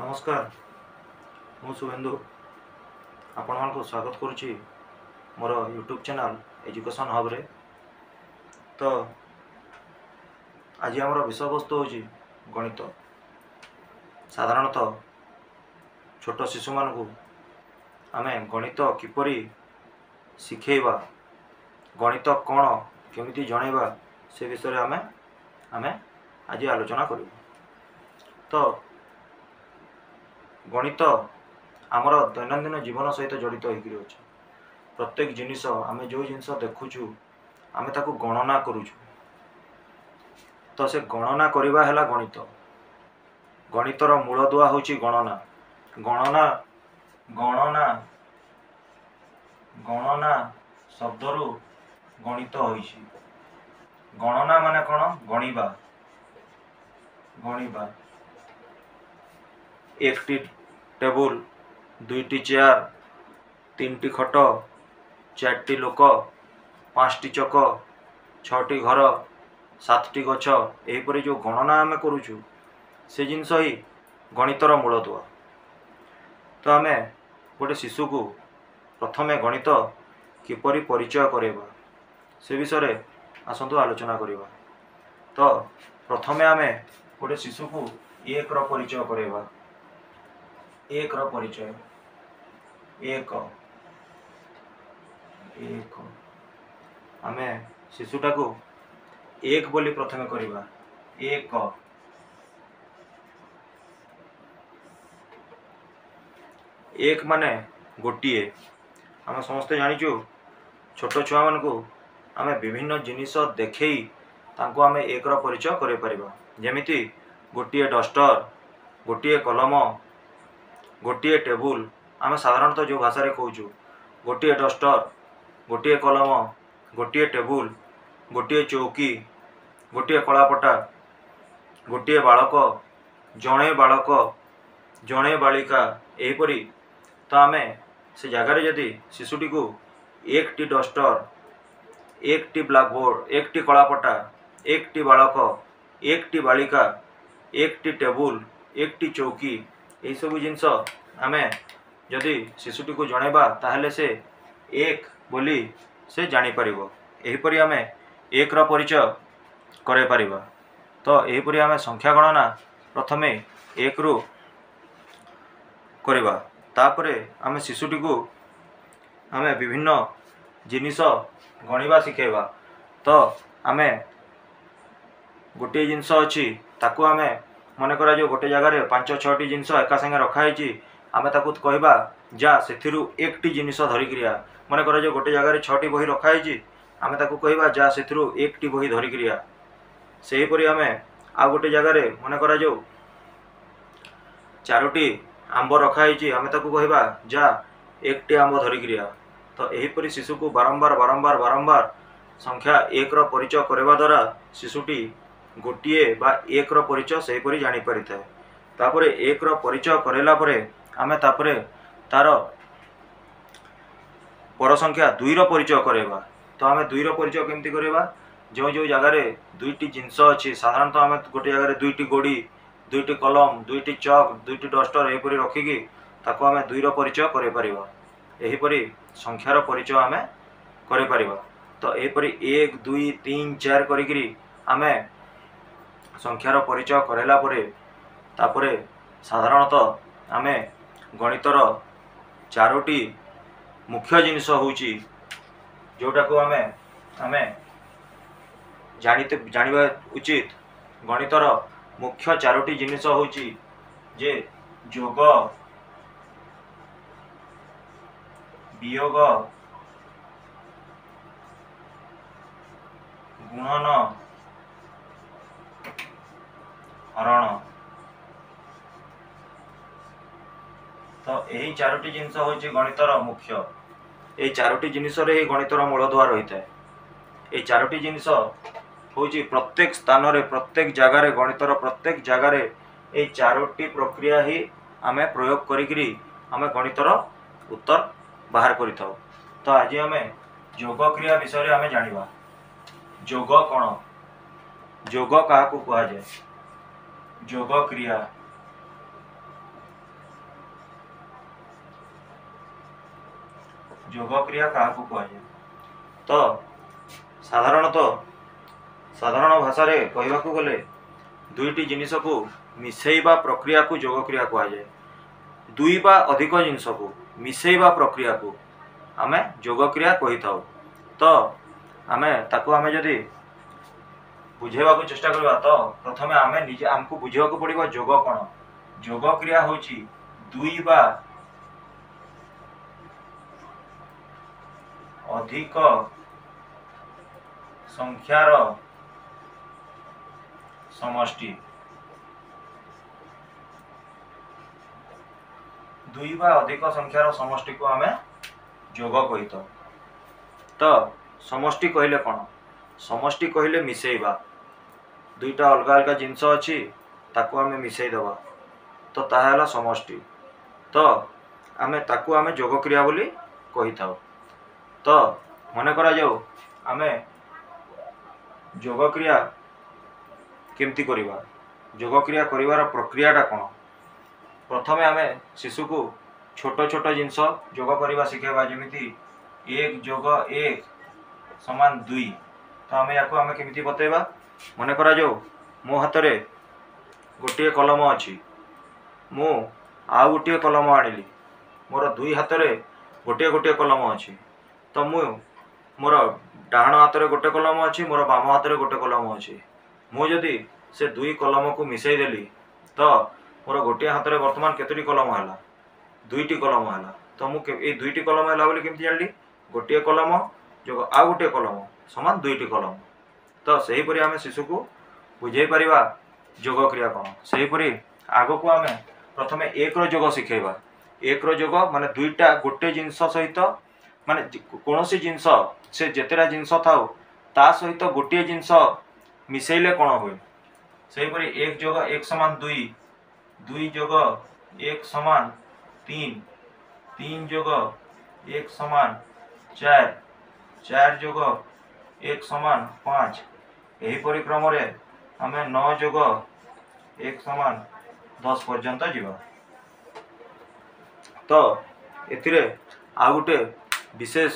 नमस्कार मु शुभेन्दु आपण को स्वागत करुच्ची मोर यूट्यूब चैनल एजुकेशन हब रे। तो आज आमर विषय वस्तु हूँ गणित। साधारणतः छोट शिशु मान आमे गणित किपरि शिखेबा, गणित कौन केमिति जणेबा से विषय आमे आज आलोचना करूँ। तो गणित आमर दैनंदिन जीवन सहित जड़ित होकर अच्छे। प्रत्येक जिनिस आमे जो जिनस देखुचु आमे ताकू गणना करुचु। तो से गणना करिबा हैला गणित। गणितर मूलदुआ होची गणना। गणना गणना गणना शब्दरु गणित होईची। गणना माने कौन? गणिबा। गणिबा एकटी टेबुल, दुईटी चेयर, तीनटी खट, चारटी लोक, पांचटी चक, छटी घर, सातटी गछ, एहीपरि जो गणना आमे करुचु से जिनस ही गणितर मूलदुआ। तो आमे गोटे शिशु को प्रथमे गणित किपरि परिचय करेबा से विषय आसंतु आलोचना करिबा। तो प्रथमे आमे गोटे शिशु को एक रो परिचय करेबा। एक रो परिचय एक एक आमे शिशुटा को एक बोली प्रथमे करिबा। एक एक माने गोटिए। आमे समस्ते जानिचु छोट छुआ मान को आमे विभिन्न जिनिस देखई तांको आमे एक रो परिचय करे परिबा। जेमिति गोटिए डस्टर, गोटिए कलम, गोटिए टेबुल। आमे साधारणतः जो भाषा रे कहूचु गोटिए डस्टर, गोटिए कलम, गोटिए टेबुल, गोटिए चौकी, गोटिए कलापटा, गोटिए बालक, जणे बालक, जणे बालिका, एहीपरि। तो आमे से जगार जदि शिशुटी को एक टी डस्टर, एक टी ब्लैकबोर्ड, एक टी कलापटा, एक टी बालक, एक टी बालिका, एक टी टेबुल, एक टी चौकी, यही सब जिनस आमे जदि शिशुटी को जणेबा ताहले से एक बोली से जानी परिबो। एहीपरि आमे एक रो परिचय करे परिबा। तो एहीपरि आमे संख्या गणना प्रथमे एक रु करिबा। तापरे आमे शिशुटी को आमे विभिन्न जिनिस गणिबा शिखेबा। तो आमे गोटे जिनस अच्छी ताकू आमे मन करा जो गोटे जगार 5-6टी जिनस एका संगे रखाई आमे ताकू कहबा जा सेथिरु एकटी जिनिस धरिक आ। मन करा जो गोटे जगार 6टी बही रखाई आमे ताकू कहबा जा सेथिरु एकटी बही धरिक आ। सेही परि आमे आ गोटे जगार मन करा जो 4टी आंब रखाई आमे ताकू कहबा जा एकटी आंब धरिक आ। तो एहीपरि शिशु को बारंबार बारंबार बारंबार संख्या एक रो परिचय करबा द्वारा शिशुटी गोटिए बा एक रो परिचय सही परि जानि परिथाय। तापरे एक रो परिचय करेला परे आमे तापरे तार पर संख्या 2 रो परिचय करेबा। तो आमे 2 रो परिचय केमती करेबा? जो जो जगार दुईटी जिनस अछि साधारणतः आमे गोटे जगार 2टी गोड़ी, 2टी कलम, 2टी चक, 2टी डस्टर एहीपरि रखिकी ताको आमे 2 रो परिचय करे परिबा। एहीपरि संख्यार परिचय आमे करे परिबा। तो एहीपरि 1 2 3 4 करिकरी आमे संख्यार परिचय करेला परे तापरे साधारणतः आमे गणितर 4टी मुख्य जिनिस होउची जोटा को आमे आमे जानिबा उचित। गणितर मुख्य 4टी जिनिस होउची जे जोग, वियोग, गुणन, हरण। तो यही 4टी जिनिस होउची गणितर मुख्य। ये 4टी जिनिस रे ही गणितर मूलदुआ रही है। ये 4टी जिनिस होउची प्रत्येक स्थान रे, प्रत्येक जगार गणितर प्रत्येक जगार ये 4टी प्रक्रिया ही आमे प्रयोग करिकरी आमे गणितर उत्तर बाहर करिथाउ। तो आज आमे जोग क्रिया विषय रे आमे जानिबा। जोग कौन? जोग काहाकू कहा जाए? जोग क्रिया जोग क्रिया क्या कहुए तो साधारण भाषा रे कहवाकू गले दुईटी जिनिस को मिसेइबा प्रक्रिया को जोग क्रिया कहुए। दुई बा अधिक जिनिस को मिसेइबा प्रक्रिया को आमे जोग क्रिया कही था। तो आमे ताकू आमे जदि बुझेबा को चेष्टा करबा तो प्रथमे आमे निजे हमको बुझेबा को पड़िबा जोग कोन। जोग क्रिया होची दुई बा अधिक संख्यार समष्टि। दुई बा अधिक संख्यार समष्टि को आमे जोग कही था। तो समष्टि कहले कौन? समष्टि कहले मिसेइबा दुईटा अलग अलग जिनस अच्छी ताकू आमे मिसेई दबा तो ताहा समष्टि। तो आमे ताकू आमे जोग क्रिया बोली कही था। तो मन करा जाऊ आमे जोग क्रिया केमती करिबा। जोग क्रिया करिवार प्रक्रियाटा कौन? प्रथमे आमे शिशु को छोट छोट जिनस जोग करवा शिखेबा जेमिति 1 + 1 = 2। तो आमे याको आमे केमिति बतेबा। मन करा जाऊ मो हाथ रे गोटे कलम अच्छी मु आ गोटे कलम आनिली मोर दुई हाथ रे गोटे गोटे कलम अच्छी। तो मु मोर डाहाण हाथ रे गोटे कलम अच्छी मोर बाम हाथ रे गोटे कलम अच्छी। मु जदि से दुई कलम को मिसई देली तो मोर गोटे हाथ रे वर्तमान केतोटी कलम है? दुईटी कलम है। तो मुझे दुईटी कलम है बोली केमती जानली? गोटे कलम जो आ गोटे कलम समान दुईटी कलम। तो सहीपरि आम शिशु को बुझे पारिबा जोग क्रिया कौन। सहीपरि आग को आम प्रथमे 1 रो जोग शिखेबा। 1 रो जोग माने दुईटा गोटे जिनस सहित माने कौन सी जिनस से जेतेरा जिनस थाउ ता सहित गोटे जिनस मिसेइले कौन हुए। सहीपरि 1 + 1 = 2 2 + 1 = 3 3 + 1 = 4 4 + 1 = 5। यही परिक्रम रे आमे 9 + 1 = 10 पर्यंत जीवा। तो एथिरे आ गुटे विशेष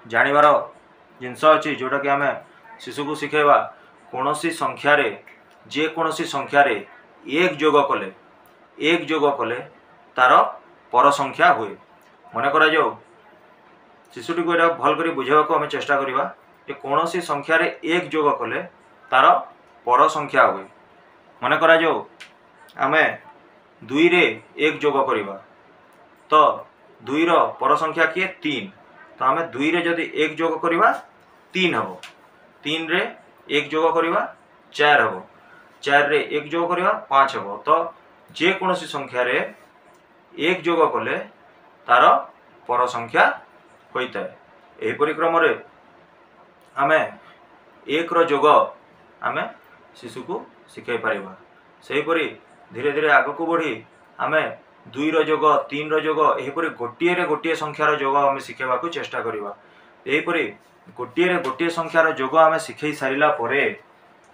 जानिबार जिनस अच्छी जोटा कि आमे शिशु को शिखेबा कौनसी संख्या रे जे कौनसी संख्या रे 1 जोग कले तार पर संख्या हुए। मन करा जाऊ शिशुटी को भल कर बुझेबा को आमे चेष्टा करिबा जे कौनसी संख्या रे 1 जोग कले तार पर संख्या हुए। मन करा जाऊ आमे 2 रे 1 जोग करिबा तो 2 रो पर संख्या किए 3। तो आमे 2 रे जदि 1 जोग करिबा 3 हबो। 3 रे 1 जोग करिबा 4 हबो। 4 रे 1 जोग करिबा 5 हबो। तो जे कौनसी संख्या रे 1 जोग कले तार पर संख्या होता है। यही परिक्रम रे आमे 1 रो जोग आमे शिशु को शिखाई पारिबा। सेहीपरि धीरे धीरे आग को बढ़ी आमे 2 रो जोग 3 रो जोग एहीपरि गोटिए रे गोटिए संख्यार जोग आमे शिखेबा को चेष्टा करिबा। एहीपरि गोटिए रे गोटिए संख्यार जोग आमे शिखै सारिला परे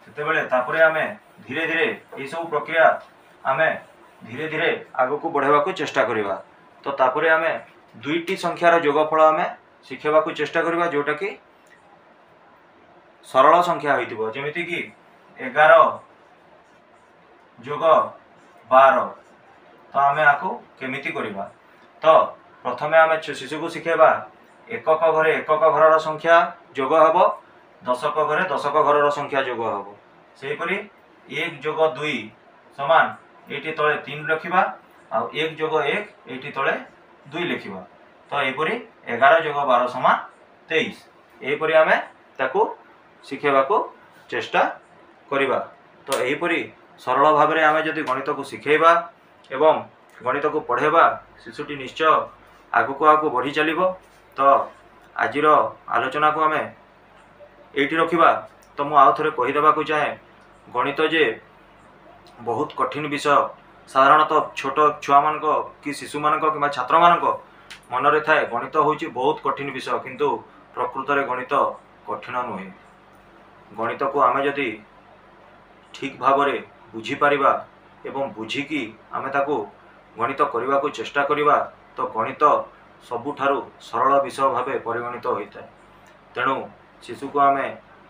सेतेबेले तापरे आमे धीरे धीरे ये सब प्रक्रिया आमे धीरे धीरे आग को बढ़ावा को चेष्टा करिबा। तो तापरे आमे दुईटी संख्यार जोगफल आमे शिखेबा को चेष्टा करिबा जोटा कि सरल संख्या होइतिबो जेमिति कि 11 + 12। तो आमे आको केमिति करिबा। तो प्रथमे आमे शिशु को शिखेबा एकक घरे एकक घरर संख्या जोग हबो 10क घरे 10क घरर संख्या जोग हबो। सेहीपरि 1 + 2 = एटी तले 3 लिखिबा आ 1 + 1 एटी तले 2 लिखिबा। तो एपरि 11 + 12 = 23। एपरि आमे ताको शिखेबा को चेष्टा करिबा। तो एपरि सरल भाव में आमे जदि गणित को शिखेबा एवं गणित को पढ़ेबा शिशुटी निश्चय आगु बढ़ी चलिबो। तो आजिर आलोचना को आमे एठी रखिबा। तो मु आउ थरे कहि देबा को चाहे गणित जे बहुत कठिन विषय साधारणतः छोट छुआ मान कि शिशु मान कि छात्र मान मन रे थाए गणित होची बहुत कठिन विषय किंतु प्रकृत रे गणित कठिन नुहे। गणित को आमे जदि ठीक भाव में बुझी पारिबा एवं बुझिकी आमे ताको गणित करने को चेष्टा करिबा तो गणित सबुठारु सरल विषय भाव परिगणित होता है। तेणु शिशु को आम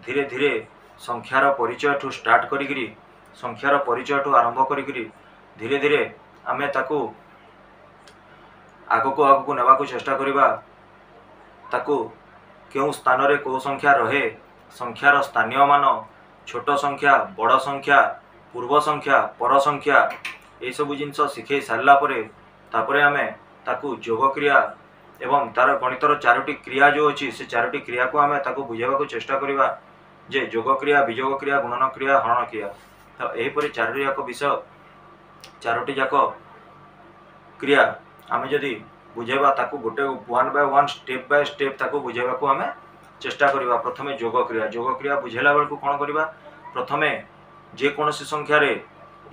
धीरे धीरे संख्यार परिचय ठू स्टार्ट करी संख्यार परिचय ठू आरंभ करी धीरे धीरे आम ताकू आगको आगको नेबाकू चेष्टा करिबा। ताकू क्यों स्थान रे को संख्या रहे, संख्यार स्थानीय मान, छोट संख्या, बड़ संख्या, पूर्व संख्या, पर संख्या, ये सब जिनस शिखे सारा तापरे आमे ताकू योग क्रिया एवं तार गणितर चारोटी क्रिया जो अच्छी से चारोटी क्रिया को आमे ताकू बुझेबाकू चेष्टा करिबा जे योग क्रिया, वियोग क्रिया, गुणन क्रिया, हरण क्रिया। तो यहीपरि चारोटी जाक विषय, चारोटी जाक क्रिया आमे जदि बुझेबा ताकू गोटे one by one step by step ताकू बुझेबाकू आमे चेष्टा करिबा। प्रथमे योग क्रिया बुझेला बेलकू कोन करिबा, प्रथमे जे कोनोसी संख्या रे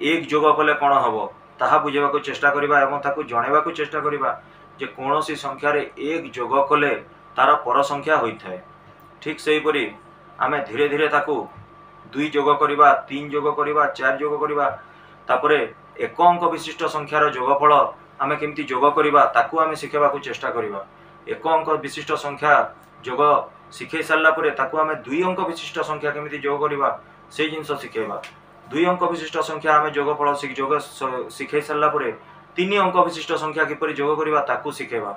एक योग कले कोन हबो ताहा बुझेबाकू चेष्टा करिबा एवं ताकू जणेबाकू चेष्टा करिबा जे कोनोसी संख्या रे एक योग कले तार पर संख्या होइथाय। ठीक सेही परि आमे धीरे धीरे ताकू 2 योग करिबा, 3 योग करिबा, 4 योग करिबा, तापरे एक अंक विशिष्ट संख्यार योगफल आमे केमती योग करिबा ताकू आमे शिखेबाकू चेष्टा करिबा। एक अंक विशिष्ट संख्या योग शिखे सारा परे ताकू आमे 2 अंक विशिष्ट संख्या केमती योग करिबा से जिनस शिखेबा। 2 अंक विशिष्ट संख्या आमे योगफल शिखे सारा परे 3 अंक विशिष्ट संख्या किपरि योग करिबा ताकू शिखेबा।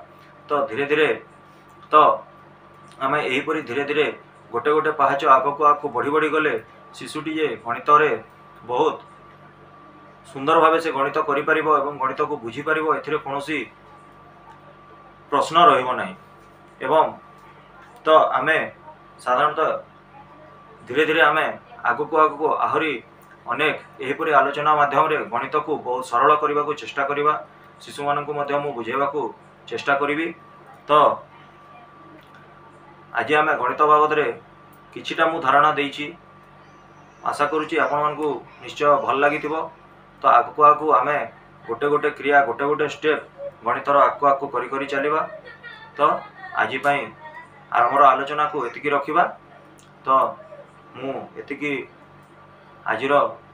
तो धीरे धीरे तो आमे एहीपरि धीरे धीरे गोटे गोटे पाहाच आगको आगको बढ़ी बढ़ी गले शिशुटी जे गणित रे बहुत सुंदर भावे से गणित करि परिबो एवं गणित को बुझी परिबो, एथिरे कोनोसी प्रश्न रहिबो नाही। एवं तो आमे साधारणतः धीरे धीरे आमे आगको आहरी अनेक एहीपरि आलोचना माध्यम रे गणित को बहुत सरल करने को चेष्टा करिबा। शिशु मानकु मध्य मु बुझेबाकू चेष्टा करिबी। तो आज आमे गणित बाबद रे किछिटा मु धारणा देइछि, आशा करूछि आपण मानकु निश्चय भल लागिथिबो। तो आगको आगको आमे गोटे गोटे क्रिया, गोटे गोटे स्टेप गणितर आगको आगको करी करी चलिबा। तो आज पई आमर आलोचना को एतिकी रखिबा। तो मु एतिकी आजिर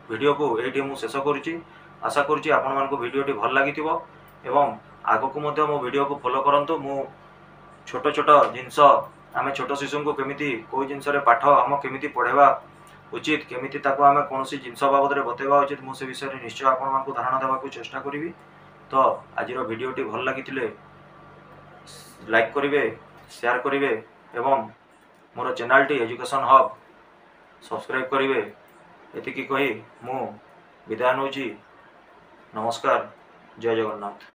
वीडियो को एठी मु शेष करूछि। आशा करूछि आपण मानकु वीडियोटी भल लागिथिबो एवं आगको मध्य मो वीडियो को फॉलो करंतु। मु छोट छोट जिनस आमे छोट शिशु को केमिति कोई जिनस रे पाठ आम केमिति पढ़ेबा उचित, केमिति ताको आमे कोनोसी जिनस बाबद रे बतेबा उचित, मु से विषय रे निश्चय आपण मानकु धारणा देबाकू चेष्टा करिवि। तो आजिर वीडियोटी भल लागिथिले लाइक करिवे, शेयर करिवे एवं मोर channel T education hub subscribe करिवे। एतिकी कही मु विदाय नौची। नमस्कार, जय जगन्नाथ।